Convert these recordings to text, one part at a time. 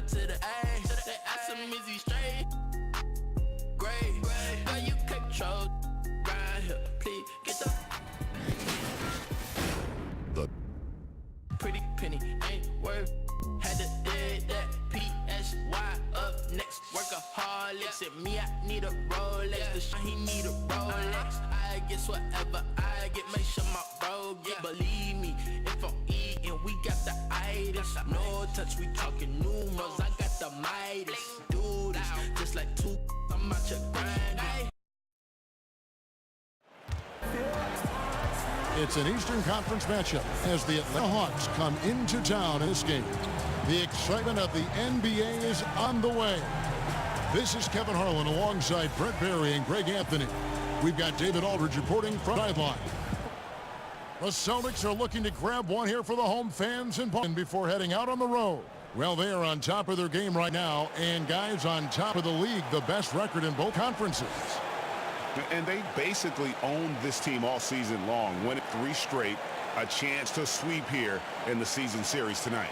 to the A. They ask him, is he straight? Great. Girl, you control right here. Please get the pretty penny ain't worth. Had to dig that PSY up next. Workaholics and me, I need a Rolex. The shit he need a Rolex. I guess whatever I get, make sure my bro get. Believe me, if I'm eating, we got the itis. No touch, we talking numerals. I got the Midas. Do this just like two. I'm out your grind. It's an Eastern Conference matchup as the Atlanta Hawks come into town in this game. The excitement of the NBA is on the way. This is Kevin Harlan alongside Brett Barry and Greg Anthony. We've got David Aldridge reporting from sideline. The Celtics are looking to grab one here for the home fans in Boston before heading out on the road. Well, they are on top of their game right now, and guys on top of the league, the best record in both conferences. And they basically owned this team all season long, winning 3 straight, a chance to sweep here in the season series tonight.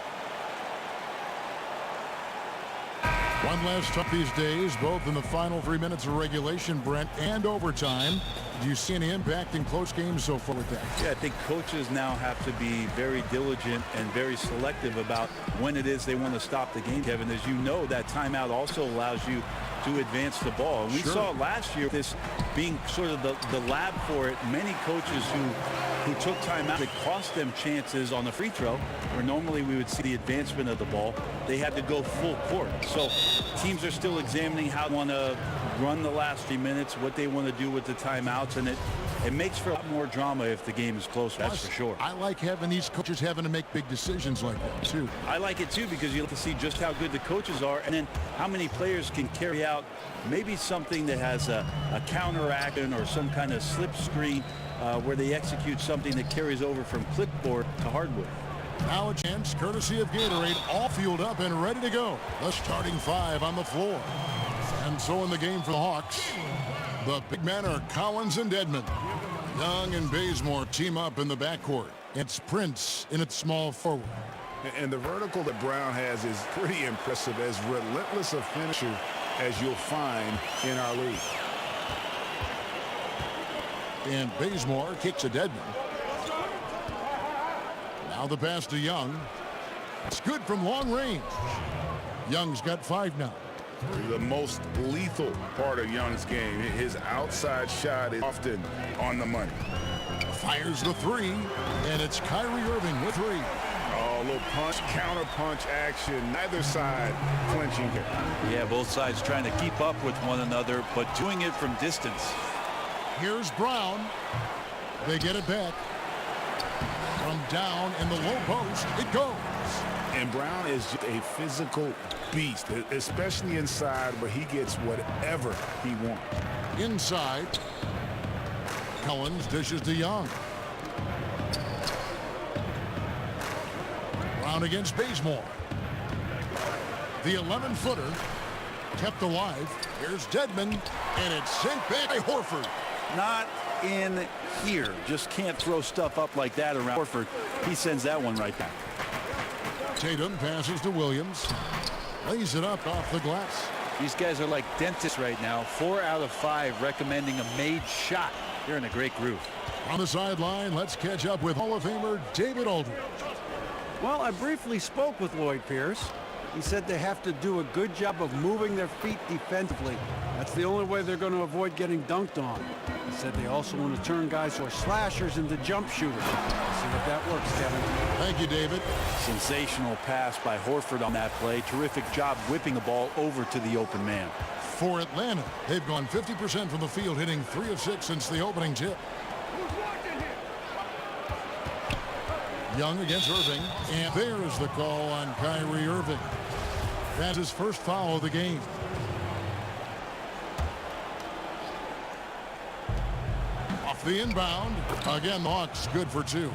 One last touch these days, both in the final 3 minutes of regulation, Brent, and overtime. Do you see any impact in close games so far with that? Yeah, I think coaches now have to be very diligent and very selective about when it is they want to stop the game, Kevin. As you know, that timeout also allows you to advance the ball. And we saw last year this being sort of the lab for it. Many coaches who took timeout, it cost them chances on the free throw, where normally we would see the advancement of the ball. They had to go full court. So teams are still examining how they want to run the last 3 minutes, what they want to do with the timeouts, and it makes for a lot more drama if the game is close. That's for sure. I like having these coaches having to make big decisions like that too. I like it too, because you have to see just how good the coaches are, and then how many players can carry out maybe something that has a counteraction or some kind of slip screen where they execute something that carries over from clipboard to hardwood. Now a chance, courtesy of Gatorade, all fueled up and ready to go. The starting 5 on the floor. And so in the game for the Hawks, the big men are Collins and Dedmon. Young and Bazemore team up in the backcourt. It's Prince in its small forward. And the vertical that Brown has is pretty impressive, as relentless a finisher as you'll find in our league. And Bazemore kicks to Dedmon. Now the pass to Young. It's good from long range. Young's got 5 now. The most lethal part of Young's game, his outside shot is often on the money. Fires the 3, and it's Kyrie Irving with 3. Oh, a little punch, counter punch action. Neither side clinching here. Yeah, both sides trying to keep up with one another, but doing it from distance. Here's Brown. They get it back. From down in the low post, it goes. And Brown is just a physical beast, especially inside, where he gets whatever he wants. Inside, Collins dishes to Young. Brown against Bazemore. The 11-footer kept alive. Here's Dedmon, and it's sent back by Horford. Not in here. Just can't throw stuff up like that around Horford. He sends that one right back. Tatum passes to Williams. Lays it up off the glass. These guys are like dentists right now. 4 out of 5 recommending a made shot. They're in a great groove. On the sideline, let's catch up with Hall of Famer David Aldridge. Well, I briefly spoke with Lloyd Pierce. He said they have to do a good job of moving their feet defensively. That's the only way they're going to avoid getting dunked on. He said they also want to turn guys who are slashers into jump shooters. See if that works, Kevin. Thank you, David. Sensational pass by Horford on that play. Terrific job whipping the ball over to the open man. For Atlanta, they've gone 50% from the field, hitting 3 of 6 since the opening tip. Young against Irving, and there's the call on Kyrie Irving. That's his first foul of the game. Off the inbound, again the Hawks good for 2.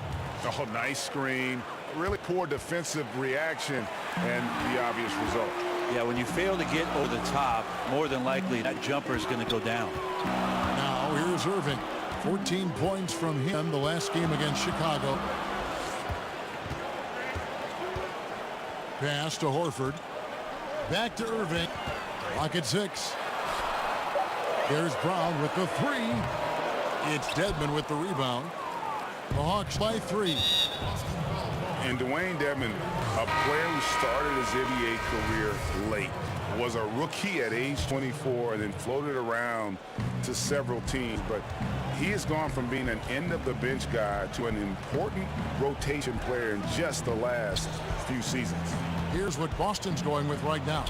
Oh, nice screen. Really poor defensive reaction, and the obvious result. Yeah, when you fail to get over the top, more than likely that jumper is going to go down. Now here's Irving. 14 points from him the last game against Chicago. Pass to Horford. Back to Irving. Clock at 6. There's Brown with the 3. It's Dedmon with the rebound. The Hawks by 3. And Dwayne Dedmon, a player who started his NBA career late, was a rookie at age 24 and then floated around to several teams. But he has gone from being an end-of-the-bench guy to an important rotation player in just the last few seasons. Here's what Boston's going with right now.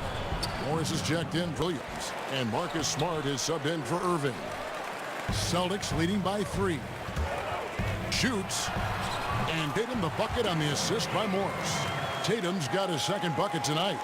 Morris is checked in for Williams, and Marcus Smart is subbed in for Irving. Celtics leading by 3. Shoots, and Tatum the bucket on the assist by Morris. Tatum's got his second bucket tonight.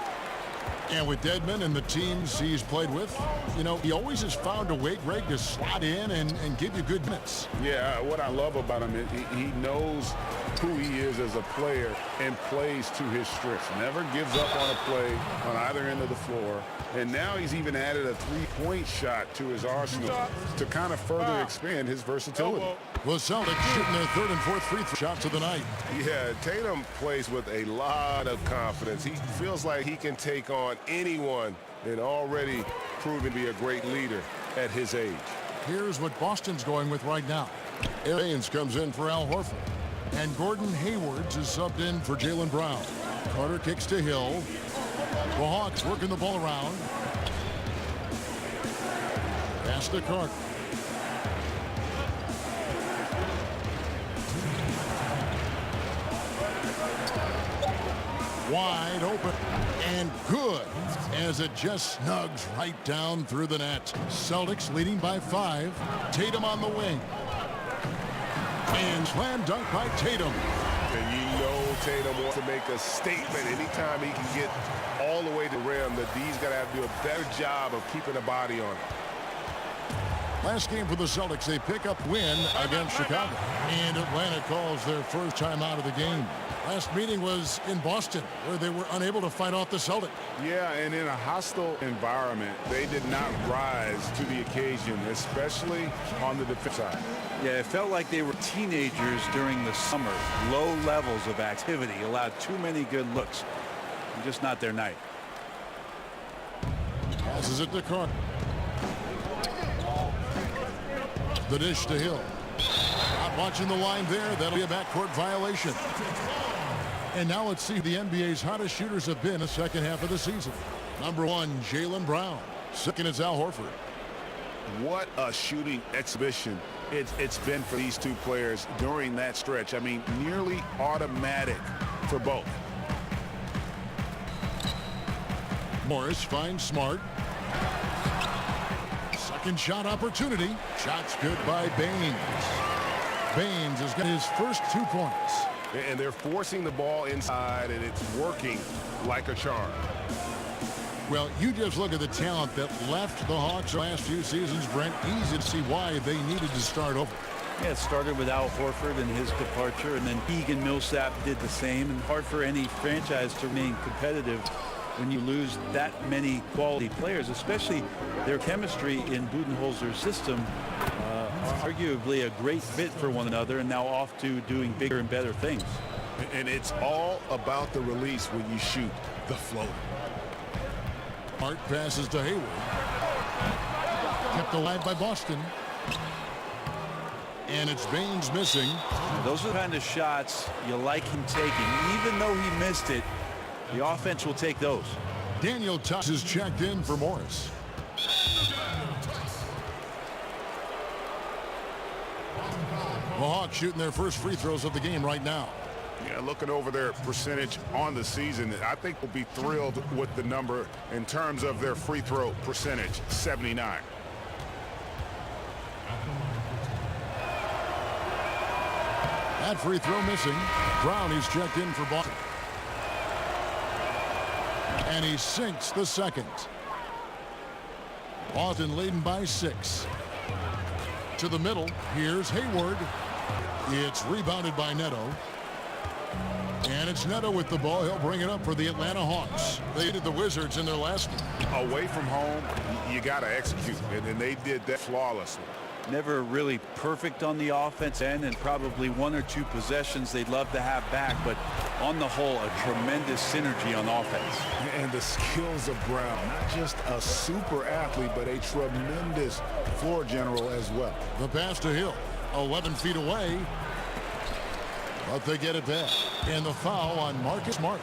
And with Dedmon and the teams he's played with, you know, he always has found a way, Greg, to slot in and give you good minutes. Yeah, what I love about him is he knows who he is as a player and plays to his strengths. Never gives up on a play on either end of the floor. And now he's even added a three-point shot to his arsenal to kind of further expand his versatility. The Celtics shooting their third and fourth free throw shots of the night. Yeah, Tatum plays with a lot of confidence. He feels like he can take on anyone and already proven to be a great leader at his age. Here's what Boston's going with right now. Baines comes in for Al Horford. And Gordon Haywards is subbed in for Jaylen Brown. Carter kicks to Hill. The Hawks working the ball around. Pass to Carter. Wide open and good as it just snugs right down through the net. Celtics leading by 5. Tatum on the wing. And slam dunk by Tatum. And you know Tatum wants to make a statement anytime he can get all the way to the rim. The D's got to have to do a better job of keeping the body on it. Last game for the Celtics, they pick up win against Chicago. And Atlanta calls their first time out of the game. Last meeting was in Boston, where they were unable to fight off the Celtics. Yeah, and in a hostile environment, they did not rise to the occasion, especially on the defense side. Yeah, it felt like they were teenagers during the summer. Low levels of activity, allowed too many good looks. Just not their night. Passes it to Carter. The dish to Hill. Not watching the line there. That'll be a backcourt violation. And now let's see who the NBA's hottest shooters have been the second half of the season. Number 1, Jaylen Brown. Second is Al Horford. What a shooting exhibition it's been for these two players during that stretch. I mean, nearly automatic for both. Morris finds Smart. Second shot opportunity. Shot's good by Baines. Baines has got his first 2 points. And they're forcing the ball inside, and it's working like a charm. Well, you just look at the talent that left the Hawks the last few seasons, Brent. Easy to see why they needed to start over. Yeah, it started with Al Horford and his departure, and then Egan Millsap did the same. And hard for any franchise to remain competitive when you lose that many quality players, especially their chemistry in Budenholzer's system. Arguably a great fit for one another, and now off to doing bigger and better things. And it's all about the release when you shoot the float. Hart passes to Hayward. Kept alive by Boston. And it's Baines missing. Those are the kind of shots you like him taking. Even though he missed it, the offense will take those. Daniel Tubbs is checked in for Morris. The Hawks shooting their first free throws of the game right now. Yeah, looking over their percentage on the season, I think we'll be thrilled with the number in terms of their free throw percentage, 79. That free throw missing. Brown is checked in for Boston. And he sinks the second. Boston leading by 6. To the middle. Here's Hayward. It's rebounded by Neto. And it's Neto with the ball. He'll bring it up for the Atlanta Hawks. They did the Wizards in their last one. Away from home, you got to execute, and they did that flawlessly. Never really perfect on the offense end, and probably 1 or 2 possessions they'd love to have back, but on the whole, a tremendous synergy on offense. And the skills of Brown, not just a super athlete, but a tremendous floor general as well. The pass to Hill, 11 feet away. But they get it back. And the foul on Marcus Smart.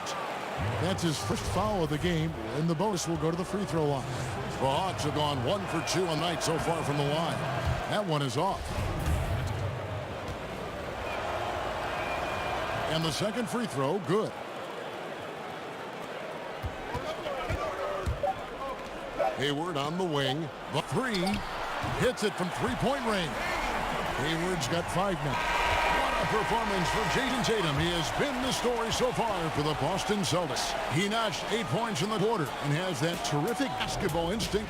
That's his first foul of the game, and the bonus will go to the free throw line. The Hawks have gone 1 for 2 on night so far from the line. That one is off. And the second free throw, good. Hayward on the wing. The three. Hits it from three-point range. Hayward's got 5 now. What a performance for Jason Tatum. He has been the story so far for the Boston Celtics. He notched 8 points in the quarter and has that terrific basketball instinct.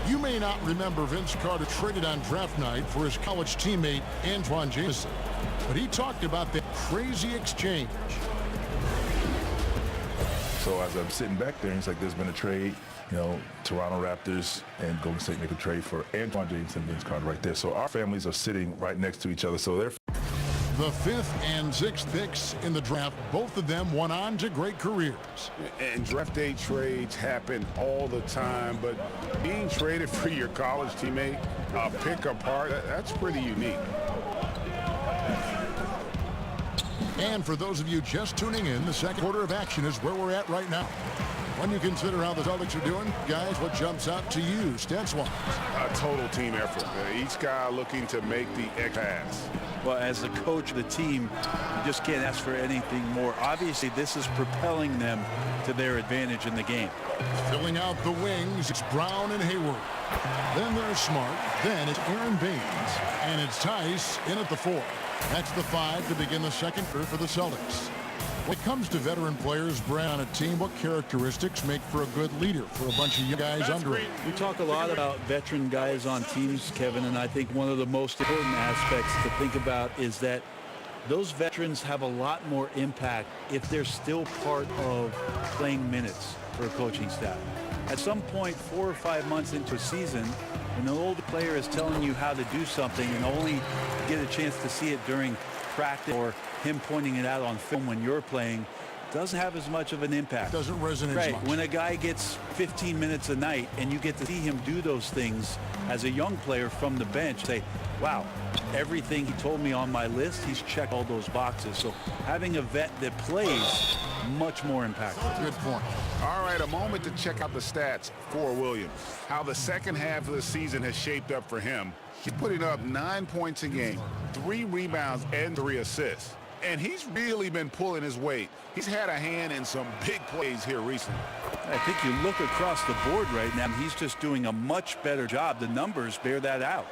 You may not remember Vince Carter traded on draft night for his college teammate Antoine Jameson, but he talked about that crazy exchange. So as I'm sitting back there, it's like there's been a trade, you know, Toronto Raptors and Golden State make a trade for Antoine Jameson and Vince Carter right there. So our families are sitting right next to each other. So they're The 5th and 6th picks in the draft, both of them went on to great careers. And draft day trades happen all the time, but being traded for your college teammate, pick apart, that's pretty unique. And for those of you just tuning in, the second quarter of action is where we're at right now. When you consider how the Celtics are doing, guys, what jumps out to you, stats-wise? A total team effort. Each guy looking to make the pass. Well, as the coach of the team, you just can't ask for anything more. Obviously, this is propelling them to their advantage in the game. Filling out the wings, it's Brown and Hayward. Then there's Smart. Then it's Aaron Baines. And it's Tice in at the 4. That's the 5 to begin the second quarter for the Celtics. When it comes to veteran players, Brad, on a team, what characteristics make for a good leader for a bunch of young guys under him? We talk a lot about veteran guys on teams, Kevin, and I think one of the most important aspects to think about is that those veterans have a lot more impact if they're still part of playing minutes for a coaching staff. At some point, 4 or 5 months into a season, when an older player is telling you how to do something and only get a chance to see it during practice or him pointing it out on film when you're playing, doesn't have as much of an impact. Doesn't resonate as much. When a guy gets 15 minutes a night and you get to see him do those things as a young player from the bench, say, wow, everything he told me on my list, he's checked all those boxes. So having a vet that plays, much more impactful. Good point. All right, a moment to check out the stats for Williams. How the second half of the season has shaped up for him. He's putting up 9 points a game, 3 rebounds, and 3 assists. And he's really been pulling his weight. He's had a hand in some big plays here recently. I think you look across the board right now, he's just doing a much better job. The numbers bear that out.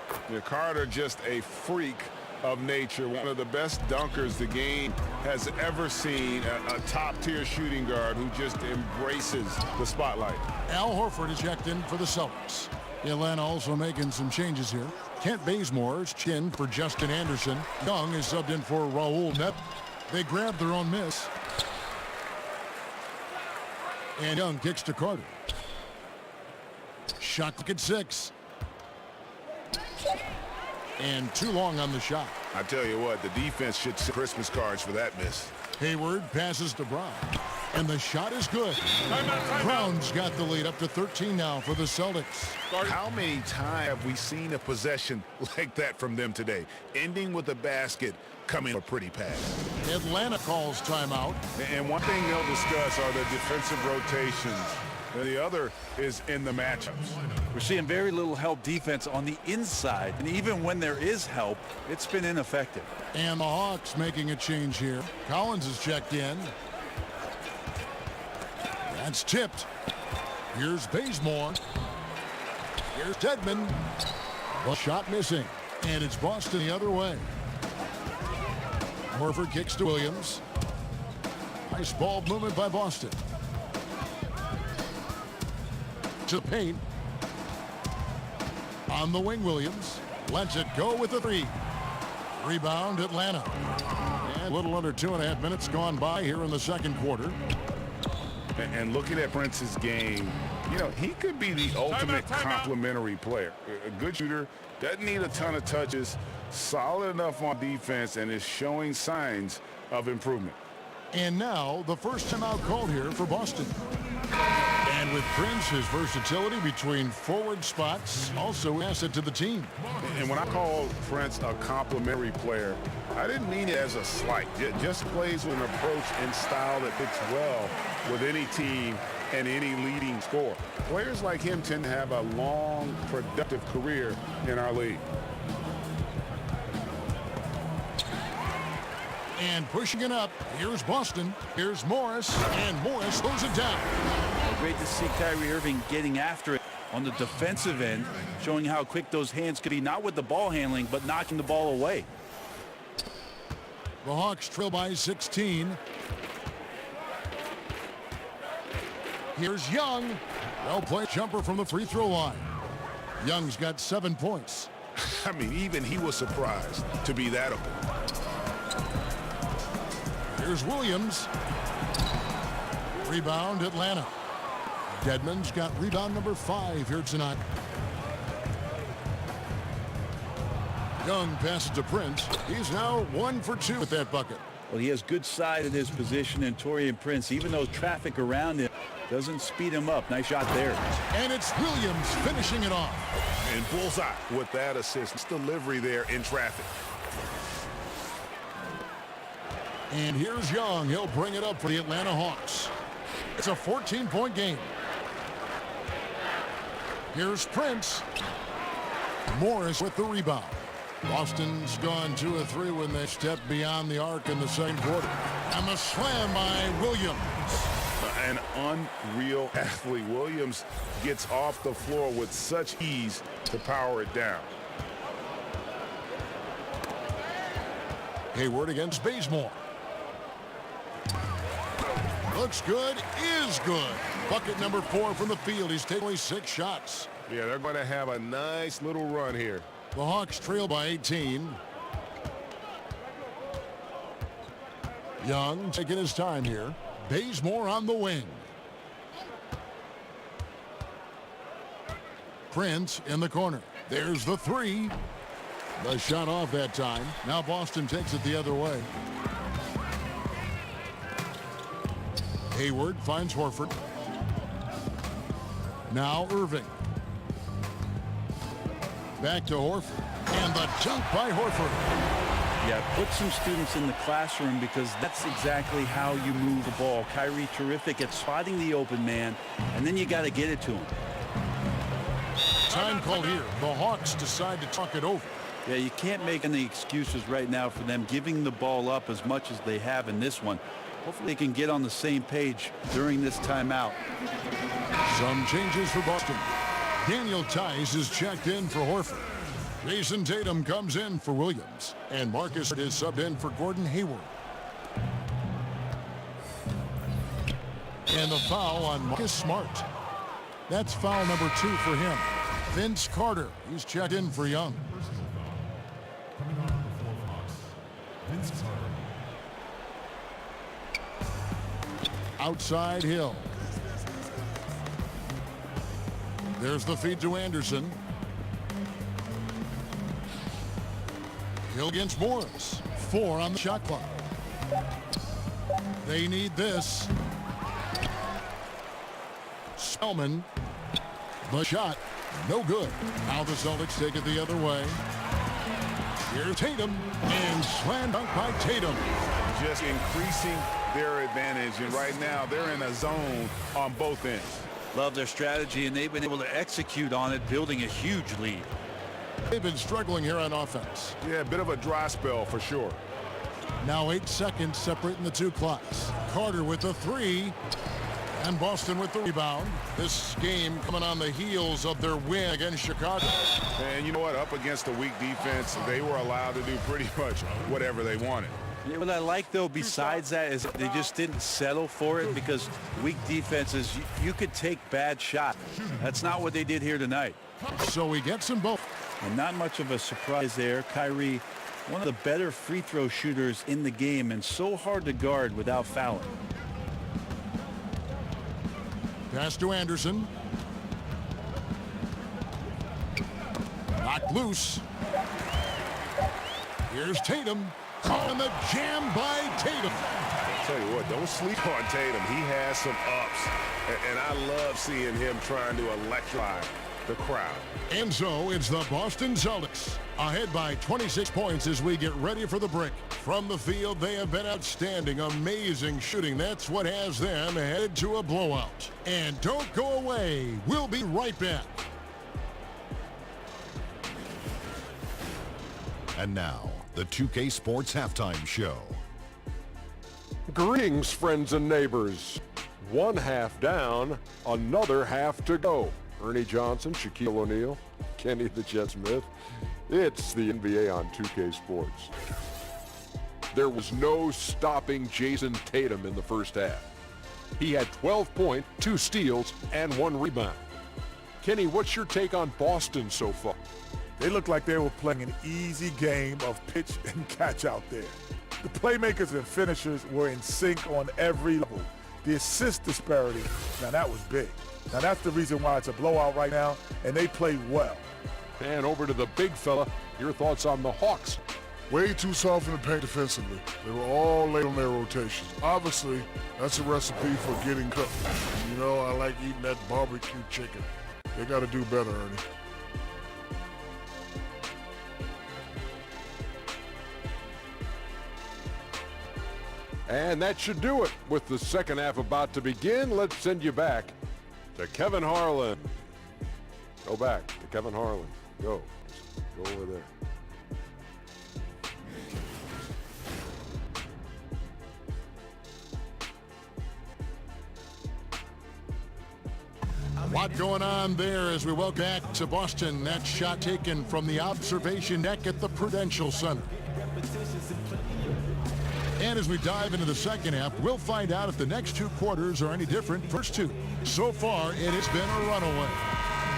Carter, just a freak of nature, one of the best dunkers the game has ever seen, a top-tier shooting guard who just embraces the spotlight. Al Horford is checked in for the Celtics. Atlanta also making some changes here. Kent Bazemore's chin for Justin Anderson. Young is subbed in for Raul Neto. They grabbed their own miss. And Young kicks to Carter. Shot clock at 6. And too long on the shot. I tell you what, the defense should send Christmas cards for that miss. Hayward passes to Brown. And the shot is good. Brown's got the lead up to 13 now for the Celtics. How many times have we seen a possession like that from them today? Ending with a basket, coming a pretty pass. Atlanta calls timeout. And one thing they'll discuss are the defensive rotations. The other is in the matchups. We're seeing very little help defense on the inside. And even when there is help, it's been ineffective. And the Hawks making a change here. Collins is checked in. That's tipped. Here's Bazemore. Here's Dedmon. A shot missing. And it's Boston the other way. Horford kicks to Williams. Nice ball movement by Boston. To the paint. On the wing, Williams lets it go with the three. Rebound, Atlanta. And a little under 2.5 minutes gone by here in the second quarter. And looking at Prince's game, you know, he could be the ultimate complementary player. A good shooter, doesn't need a ton of touches, solid enough on defense, and is showing signs of improvement. And now the first timeout called here for Boston. And with Prince, his versatility between forward spots, also an asset to the team. And when I call Prince a complimentary player, I didn't mean it as a slight. Just plays with an approach and style that fits well with any team and any leading scorer. Players like him tend to have a long, productive career in our league. And pushing it up, here's Boston. Here's Morris, and Morris throws it down. Great to see Kyrie Irving getting after it on the defensive end, showing how quick those hands could be, not with the ball handling, but knocking the ball away. The Hawks trail by 16. Here's Young. Well played jumper from the free throw line. Young's got 7 points. I mean, even he was surprised to be that open. Here's Williams. Rebound, Atlanta. Dedmon's got rebound number 5 here tonight. Young passes to Prince. He's now 1 for 2 with that bucket. Well, he has good side in his position, and Taurean Prince, even though traffic around him doesn't speed him up. Nice shot there. And it's Williams finishing it off. And bullseye with that assist. It's delivery there in traffic. And here's Young. He'll bring it up for the Atlanta Hawks. It's a 14-point game. Here's Prince. Morris with the rebound. Boston's gone 2 of 3 when they step beyond the arc in the second quarter. And the slam by Williams. An unreal athlete. Williams gets off the floor with such ease to power it down. Hayward against Bazemore. Looks good, is good. Bucket number 4 from the field. He's taken only 6 shots. Yeah, they're going to have a nice little run here. The Hawks trail by 18. Young taking his time here. Bazemore on the wing. Prince in the corner. There's the 3. The shot off that time. Now Boston takes it the other way. Hayward finds Horford. Now Irving. Back to Horford. And the dunk by Horford. Yeah, put some students in the classroom, because that's exactly how you move the ball. Kyrie terrific at spotting the open man, and then you got to get it to him. Time called here. The Hawks decide to talk it over. Yeah, you can't make any excuses right now for them giving the ball up as much as they have in this one. Hopefully they can get on the same page during this timeout. Some changes for Boston. Daniel Tice is checked in for Horford. Jason Tatum comes in for Williams. And Marcus is subbed in for Gordon Hayward. And the foul on Marcus Smart. That's foul number 2 for him. Vince Carter, he's checked in for Young. Outside Hill. There's the feed to Anderson. Hill against Morris. 4 on the shot clock. They need this. Spellman. The shot. No good. Now the Celtics take it the other way. Here's Tatum. And slam dunk by Tatum. Just increasing their advantage. And right now they're in a zone on both ends. Love their strategy, and they've been able to execute on it, building a huge lead. They've been struggling here on offense. Yeah, a bit of a dry spell for sure. Now 8 seconds separating the 2 clocks. Carter with the 3. And Boston with the rebound. This game coming on the heels of their win against Chicago. And you know what? Up against a weak defense, they were allowed to do pretty much whatever they wanted. Yeah, what I like, though, besides that, is they just didn't settle for it, because weak defenses, you could take bad shots. That's not what they did here tonight. So he gets them both. And not much of a surprise there. Kyrie, one of the better free throw shooters in the game and so hard to guard without fouling. Pass to Anderson. Knocked loose. Here's Tatum. Caught in the jam by Tatum. I'll tell you what, don't sleep on Tatum. He has some ups, and I love seeing him trying to electrify the crowd. And so it's the Boston Celtics ahead by 26 points as we get ready for the break. From the field, they have been outstanding, amazing shooting. That's what has them headed to a blowout. And don't go away. We'll be right back. And now, the 2K Sports Halftime Show. Greetings, friends and neighbors. One half down, another half to go. Ernie Johnson, Shaquille O'Neal, Kenny the Jet Smith. It's the NBA on 2K Sports. There was no stopping Jason Tatum in the first half. He had 12 points, 2 steals, and 1 rebound. Kenny, what's your take on Boston so far? They looked like they were playing an easy game of pitch and catch out there. The playmakers and finishers were in sync on every level. The assist disparity, now that was big. Now that's the reason why it's a blowout right now, and they played well. And over to the big fella, your thoughts on the Hawks. Way too soft in the paint defensively. They were all late on their rotations. Obviously, that's a recipe for getting cooked. You know, I like eating that barbecue chicken. They got to do better, Ernie. And that should do it. With the second half about to begin, let's send you back to Kevin Harlan. Go back to Kevin Harlan. Go. Go over there. A lot going on there as we welcome back to Boston. That shot taken from the observation deck at the Prudential Center. And as we dive into the second half, we'll find out if the next 2 quarters are any different. First 2. So far, it has been a runaway.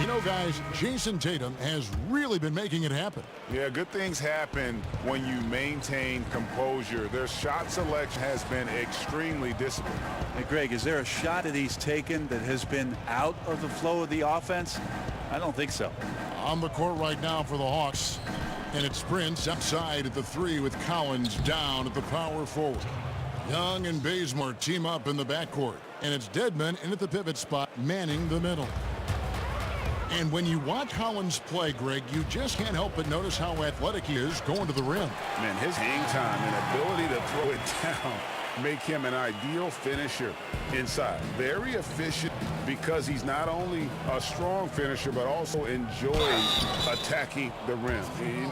You know, guys, Jason Tatum has really been making it happen. Yeah, good things happen when you maintain composure. Their shot selection has been extremely disciplined. Hey, Greg, is there a shot that he's taken that has been out of the flow of the offense? I don't think so. On the court right now for the Hawks. And it sprints outside at the 3 with Collins down at the power forward. Young and Bazemore team up in the backcourt. And it's Dedmon in at the pivot spot, manning the middle. And when you watch Collins play, Greg, you just can't help but notice how athletic he is going to the rim. Man, his hang time and ability to throw it down make him an ideal finisher inside. Very efficient because he's not only a strong finisher, but also enjoys attacking the rim.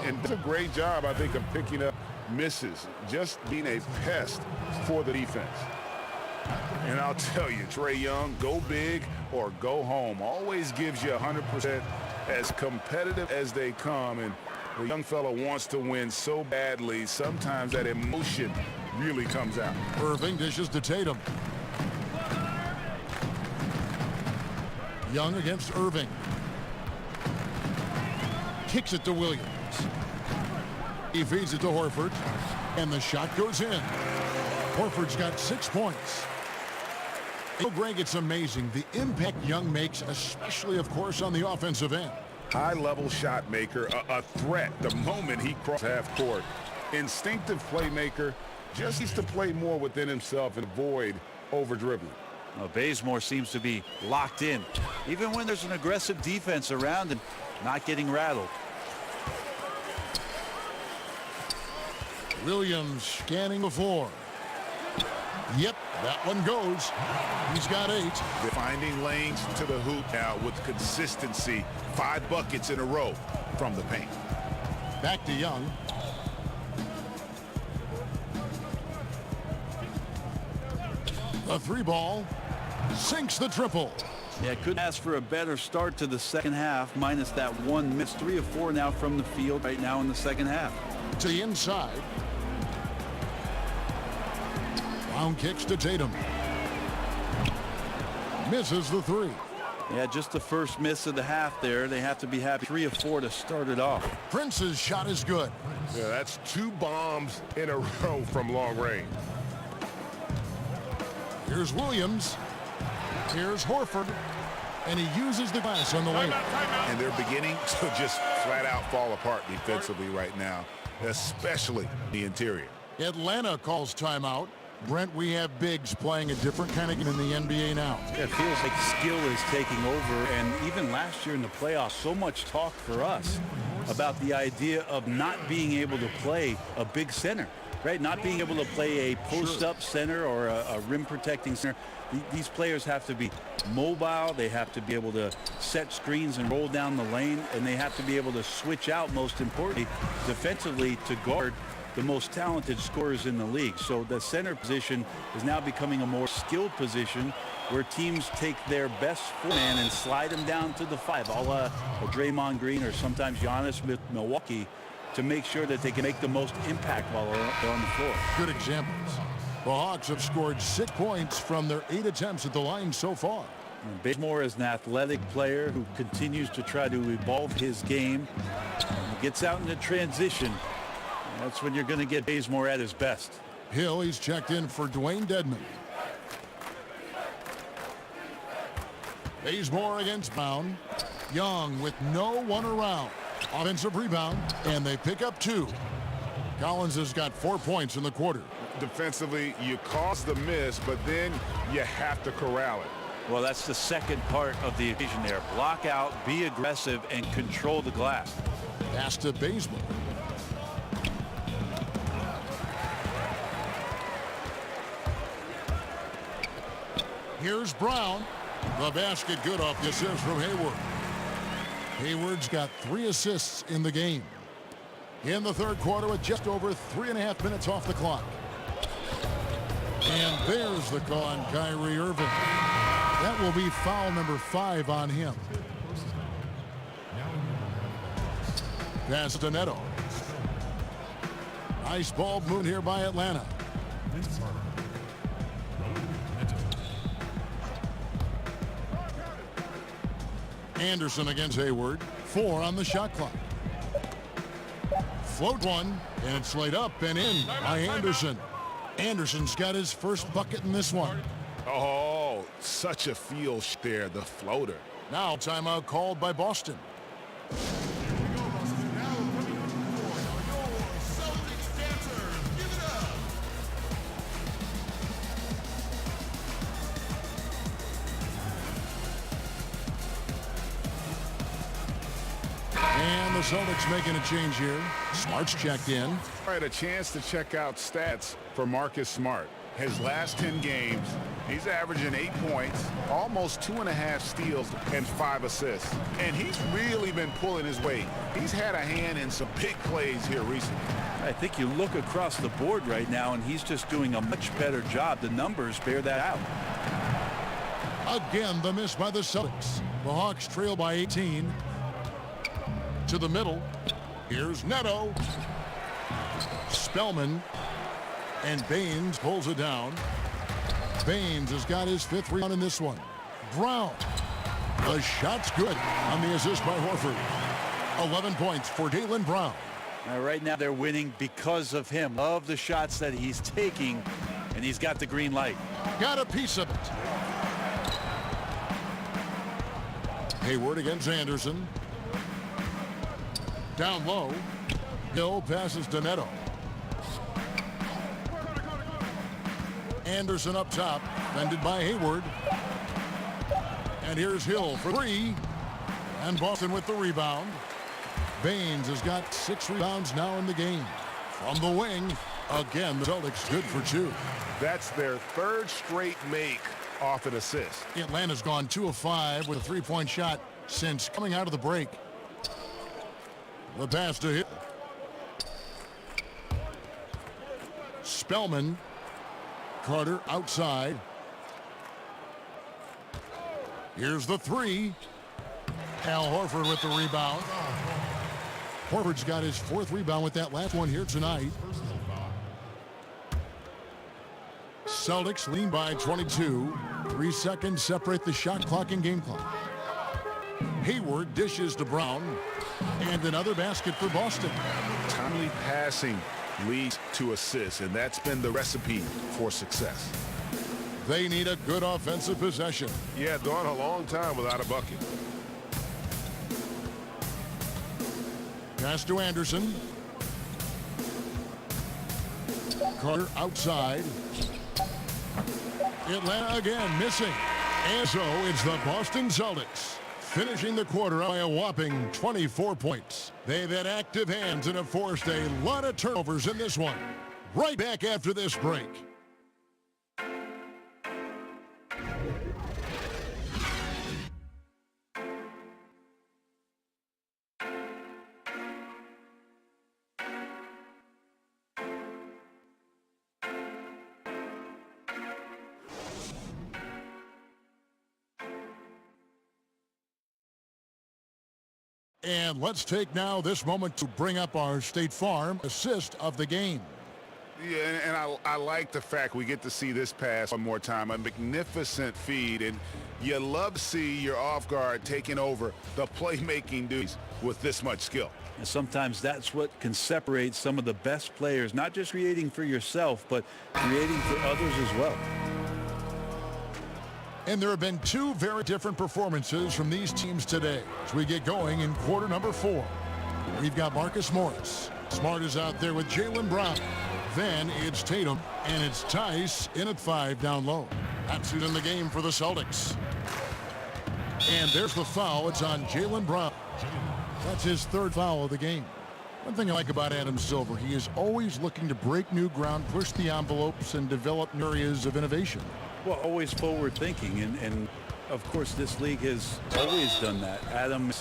And does a great job, I think, of picking up misses, just being a pest for the defense. And I'll tell you, Trae Young, go big or go home. Always gives you 100%, as competitive as they come. And the young fella wants to win so badly, sometimes that emotion really comes out. Irving dishes to Tatum. Young against Irving. Kicks it to Williams. He feeds it to Horford. And the shot goes in. Horford's got 6 points. Oh, Greg, it's amazing the impact Young makes, especially, of course, on the offensive end. High-level shot maker, a threat the moment he crosses half court. Instinctive playmaker, just needs to play more within himself and avoid over-dribbling. Well, Bazemore seems to be locked in, even when there's an aggressive defense around him, not getting rattled. Williams scanning the floor. Yep, that one goes. He's got 8. They're finding lanes to the hoop now with consistency. 5 buckets in a row from the paint. Back to Young. The 3 ball sinks the triple. Yeah, couldn't ask for a better start to the second half, minus that 1 miss. 3 of 4 now from the field right now in the second half. To the inside. Brown kicks to Tatum. Misses the 3. Yeah, just the first miss of the half there. They have to be happy. 3 of 4 to start it off. Prince's shot is good. Yeah, that's 2 bombs in a row from long range. Here's Williams. Here's Horford. And he uses the glass on the way. And they're beginning to just flat out fall apart defensively right now, especially the interior. Atlanta calls timeout. Brent, we have bigs playing a different kind of game in the NBA now. It feels like skill is taking over, and even last year in the playoffs, so much talk for us about the idea of not being able to play a big center, right? Not being able to play a post-up center or a rim-protecting center. These players have to be mobile. They have to be able to set screens and roll down the lane, and they have to be able to switch out, most importantly, defensively to guard the most talented scorers in the league. So the center position is now becoming a more skilled position where teams take their best four-man and slide them down to the 5, a la Draymond Green or sometimes Giannis with Milwaukee, to make sure that they can make the most impact while they're on the floor. Good examples. The Hawks have scored 6 points from their 8 attempts at the line so far. Bazemore is an athletic player who continues to try to evolve his game. He gets out into transition. That's when you're going to get Bazemore at his best. Hill, he's checked in for Dwayne Dedmon. Bazemore against Brown. Young with no one around. Offensive rebound, and they pick up 2. Collins has got 4 points in the quarter. Defensively, you cause the miss, but then you have to corral it. Well, that's the second part of the equation there. Block out, be aggressive, and control the glass. Pass to Bazemore. Here's Brown. The basket good off the assist from Hayward. Hayward's got 3 assists in the game. In the third quarter with just over 3.5 minutes off the clock. And there's the call on Kyrie Irving. That will be foul number 5 on him. Pass to Neto. Nice ball movement here by Atlanta. Anderson against Hayward. 4 on the shot clock. Float one, and it's laid up and in by Anderson. Anderson's got his first bucket in this one. Oh, such a feel there, the floater. Now timeout called by Boston. And the Celtics making a change here. Smart's checked in. All right, a chance to check out stats for Marcus Smart. His last 10 games, he's averaging 8 points, almost 2.5 steals, and 5 assists. And he's really been pulling his weight. He's had a hand in some big plays here recently. I think you look across the board right now, and he's just doing a much better job. The numbers bear that out. Again, the miss by the Celtics. The Hawks trail by 18. To the middle. Here's Neto. Spellman. And Baines pulls it down. Baines has got his 5th rebound in this one. Brown. The shot's good on the assist by Horford. 11 points for Jaylen Brown. Right now they're winning because of him. Love the shots that he's taking, and he's got the green light. Got a piece of it. Hayward against Anderson. Down low. Hill passes to Neto. Anderson up top, fended by Hayward. And here's Hill for 3. And Boston with the rebound. Baines has got 6 rebounds now in the game. From the wing, again, the Celtics good for 2. That's their 3rd straight make off an assist. Atlanta's gone 2 of 5 with a 3-point shot since coming out of the break. The pass to Hill. Spellman. Carter outside. Here's the 3. Al Horford with the rebound. Horford's got his 4th rebound with that last one here tonight. Celtics lean by 22. 3 seconds separate the shot clock and game clock. Hayward dishes to Brown. And another basket for Boston. Timely passing leads to assists, and that's been the recipe for success. They need a good offensive possession. Yeah, gone a long time without a bucket. Pass to Anderson. Carter outside. Atlanta again missing. And so it's the Boston Celtics finishing the quarter by a whopping 24 points. They've had active hands and have forced a lot of turnovers in this one. Right back after this break. And let's take now this moment to bring up our State Farm assist of the game. Yeah, and I like the fact we get to see this pass one more time. A magnificent feed, and you love to see your off guard taking over the playmaking duties with this much skill. And sometimes that's what can separate some of the best players, not just creating for yourself, but creating for others as well. And there have been two very different performances from these teams today as we get going in quarter number 4. We've got Marcus Morris. Smart is out there with Jaylen Brown. Then it's Tatum, and it's Tice in at 5 down low. That's it in the game for the Celtics. And there's the foul. It's on Jaylen Brown. That's his 3rd foul of the game. One thing I like about Adam Silver, he is always looking to break new ground, push the envelopes, and develop new areas of innovation. Well, always forward thinking, and of course this league has always done that. Adams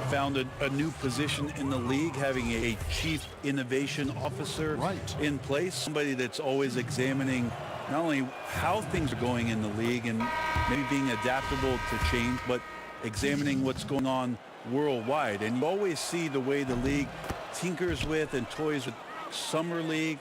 found a new position in the league, having a chief innovation officer in place, somebody that's always examining not only how things are going in the league and maybe being adaptable to change, but examining what's going on worldwide. And you always see the way the league tinkers with and toys with Summer League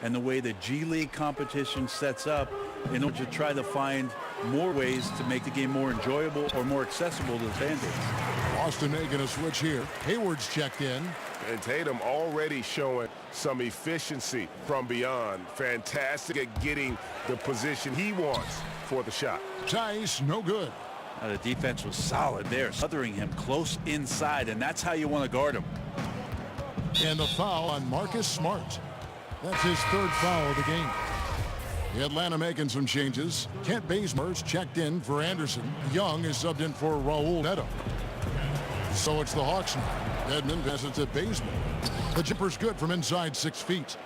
and the way the G League competition sets up in order to try to find more ways to make the game more enjoyable or more accessible to the fan base. Boston making a switch here. Hayward's checked in. And Tatum already showing some efficiency from beyond. Fantastic at getting the position he wants for the shot. Tice, no good. Now the defense was solid there, smothering him close inside, and that's how you want to guard him. And the foul on Marcus Smart. That's his 3rd foul of the game. Atlanta making some changes. Kent Bazemore's checked in for Anderson. Young is subbed in for Raul Neto. So it's the Hawks now. Edmond passes to Bazemore. The jumper's good from inside 6 feet.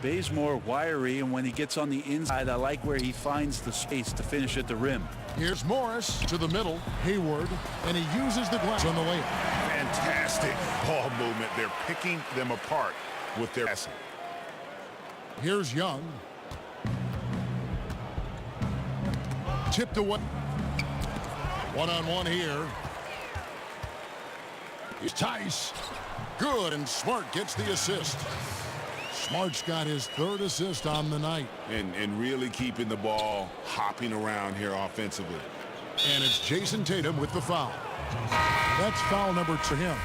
Bazemore wiry, and when he gets on the inside, I like where he finds the space to finish at the rim. Here's Morris to the middle. Hayward, and he uses the glass on the layup. Fantastic ball movement. They're picking them apart with their passing. Here's Young. Tipped away. One-on-one here. Here's Tice. Good, and Smart gets the assist. Smart's got his 3rd assist on the night. And really keeping the ball hopping around here offensively. And it's Jason Tatum with the foul. That's foul number 2 for him.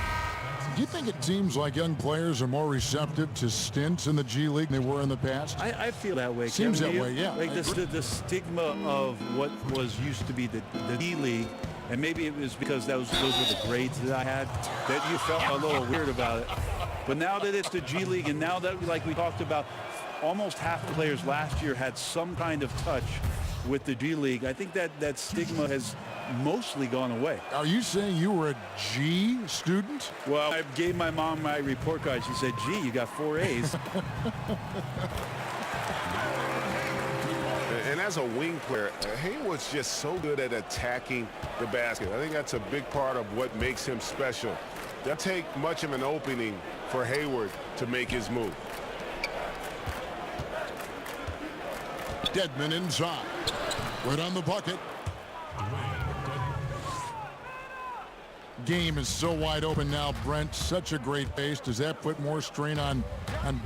Do you think it seems like young players are more receptive to stints in the G League than they were in the past? I feel that way. Seems Kevin, that way, yeah. Like the stigma of what was used to be the G League, and maybe it was because those were the grades that I had, that you felt a little weird about it. But now that it's the G League, and now that, like we talked about, almost half the players last year had some kind of touch with the G League, I think that stigma has mostly gone away. Are you saying you were a G student? Well, I gave my mom my report card. She said, gee, you got 4 A's. And as a wing player, Hayward's just so good at attacking the basket. I think that's a big part of what makes him special. That'll take much of an opening for Hayward to make his move. Dedmon inside. Right on the bucket. game is so wide open now, Brent. Such a great pace. Does that put more strain on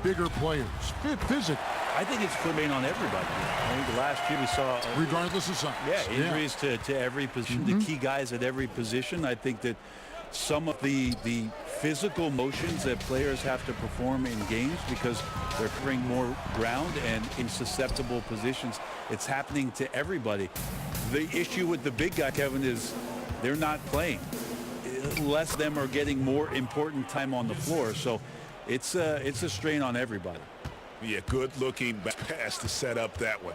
bigger players? Physical. I think it's put strain on everybody. I think last year we saw... regardless of size. Yeah, injuries to every position, the key guys at every position. I think that some of the physical motions that players have to perform in games because they're covering more ground and in susceptible positions, it's happening to everybody. The issue with the big guy, Kevin, is they're not playing. Less of them are getting more important time on the floor, so it's a strain on everybody. Yeah, good looking pass to set up that one.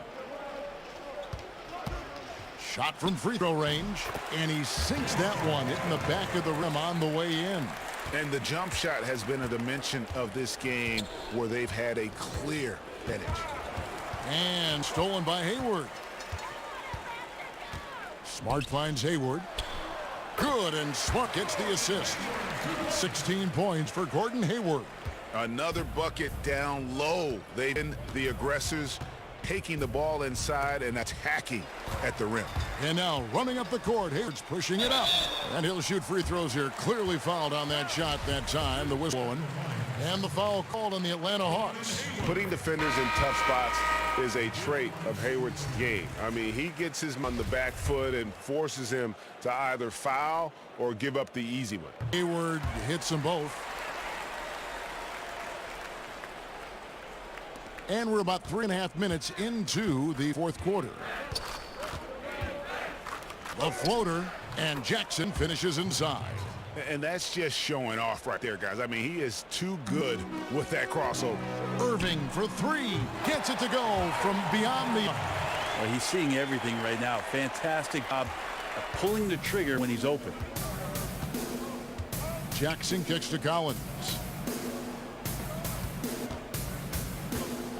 Shot from free throw range, and he sinks that one, hitting the back of the rim on the way in. And the jump shot has been a dimension of this game where they've had a clear advantage. And stolen by Hayward. Smart finds Hayward. Good, and Smart gets the assist. 16 points for Gordon Hayward. Another bucket down low. They've been the aggressors, taking the ball inside and attacking at the rim. And now running up the court, Hayward's pushing it up. And he'll shoot free throws here. Clearly fouled on that shot that time. The whistle blowing. And the foul called on the Atlanta Hawks. Putting defenders in tough spots is a trait of Hayward's game. I mean, he gets his on the back foot and forces him to either foul or give up the easy one. Hayward hits them both. And we're about 3.5 minutes into the fourth quarter. The floater, and Jackson finishes inside. And that's just showing off right there, guys. I mean, he is too good with that crossover. Irving for three. Gets it to go from beyond the... Well, he's seeing everything right now. Fantastic job of pulling the trigger when he's open. Jackson kicks to Collins.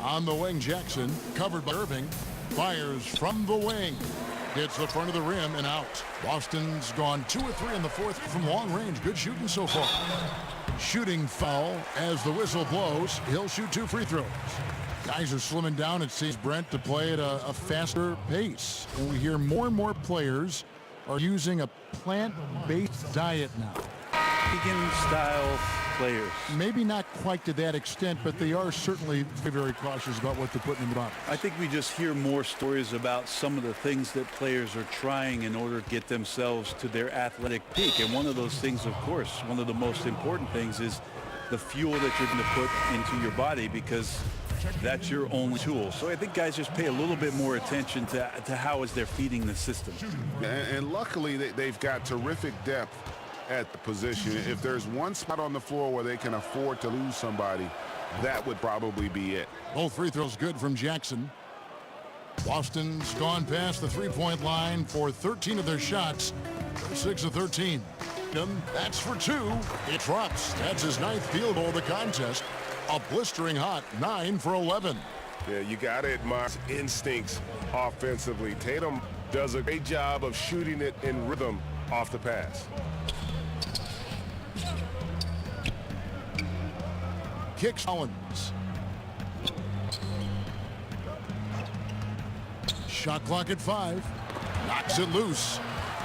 On the wing, Jackson, covered by Irving, fires from the wing. Hits the front of the rim and out. Boston's gone 2 of 3 in the fourth from long range. Good shooting so far. Shooting foul as the whistle blows. He'll shoot 2 free throws. Guys are slimming down, it seems, Brent, to play at a faster pace. And we hear more and more players are using a plant-based diet now. Vegan-style players. Maybe not quite to that extent, but they are certainly very cautious about what they're putting in the body. I think we just hear more stories about some of the things that players are trying in order to get themselves to their athletic peak. And one of those things, of course, one of the most important things is the fuel that you're going to put into your body, because that's your only tool. So I think guys just pay a little bit more attention to how is they're feeding the system. And luckily, they've got terrific depth at the position. If there's one spot on the floor where they can afford to lose somebody, that would probably be it. Both free throws good from Jackson. Boston's gone past the three-point line for 13 of their shots. They're 6 of 13. That's for 2. It drops. That's his 9th field goal of the contest. A blistering hot 9 for 11. Yeah, you got to admire his instincts offensively. Tatum does a great job of shooting it in rhythm off the pass. Kicks Collins. Shot clock at 5. Knocks it loose.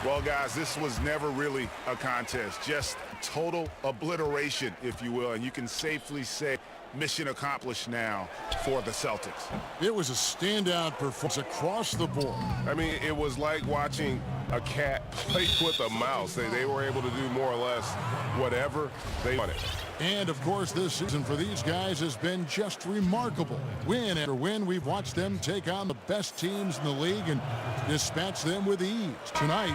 Well, guys, this was never really a contest. Just total obliteration, if you will. And you can safely say mission accomplished now for the Celtics. It was a standout performance across the board. I mean, it was like watching a cat play with a mouse. They were able to do more or less whatever they wanted. And, of course, this season for these guys has been just remarkable. Win after win, we've watched them take on the best teams in the league and dispatch them with ease. Tonight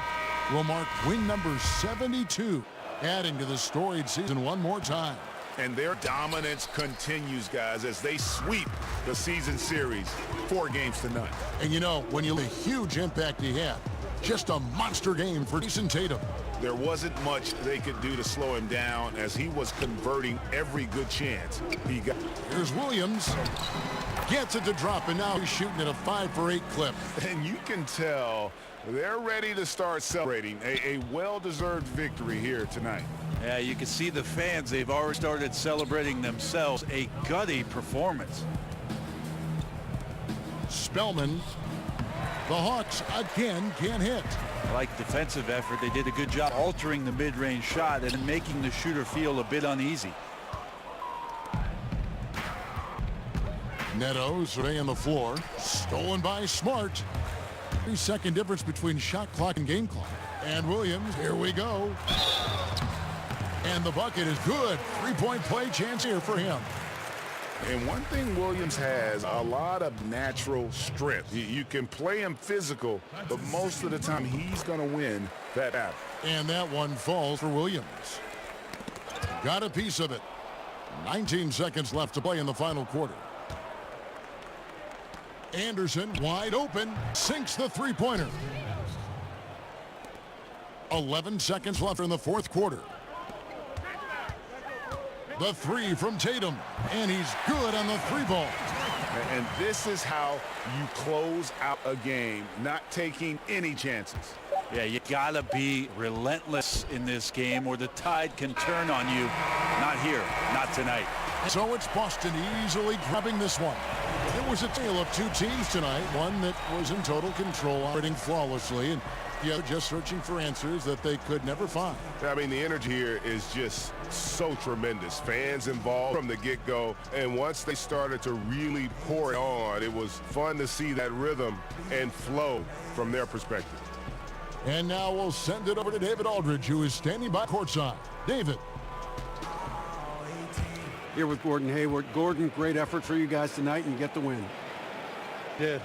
will mark win number 72, adding to the storied season one more time. And their dominance continues, guys, as they sweep the season series 4 games to none. And, you know, when you look at the huge impact he had, just a monster game for Jason Tatum. There wasn't much they could do to slow him down as he was converting every good chance he got. Here's Williams. Gets it to drop, and now he's shooting at a 5 for 8 clip. And you can tell they're ready to start celebrating a well-deserved victory here tonight. Yeah, you can see the fans. They've already started celebrating themselves. A gutty performance. Spellman. The Hawks again can't hit. Like defensive effort, they did a good job altering the mid-range shot and making the shooter feel a bit uneasy. Neto surveying the floor. Stolen by Smart. 3-second difference between shot clock and game clock. And Williams, here we go. And the bucket is good. Three-point play chance here for him. And one thing Williams has, a lot of natural strength. You can play him physical, but most of the time he's going to win that battle. And that one falls for Williams. Got a piece of it. 19 seconds left to play in the final quarter. Anderson wide open, sinks the three-pointer. 11 seconds left in the fourth quarter. The three from Tatum, and he's good on the three ball. And this is how you close out a game, not taking any chances. Yeah, you gotta be relentless in this game or the tide can turn on you. Not here, not tonight. So it's Boston easily grabbing this one. It was a tale of two teams tonight, one that was in total control, operating flawlessly, and the other just searching for answers that they could never find. I mean, the energy here is just so tremendous. Fans involved from the get-go, and once they started to really pour it on, it was fun to see that rhythm and flow from their perspective. And now we'll send it over to David Aldridge, who is standing by courtside. David. Here with Gordon Hayward. Gordon, great effort for you guys tonight, and you get the win. Did.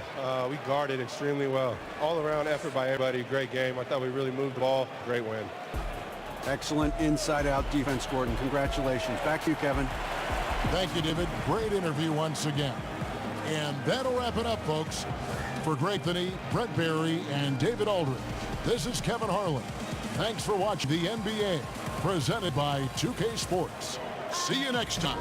We guarded extremely well. All-around effort by everybody. Great game. I thought we really moved the ball. Great win. Excellent inside-out defense, Gordon. Congratulations. Back to you, Kevin. Thank you, David. Great interview once again. And that'll wrap it up, folks. For Greg Finney, Brett Barry, and David Aldridge, this is Kevin Harlan. Thanks for watching the NBA, presented by 2K Sports. See you next time.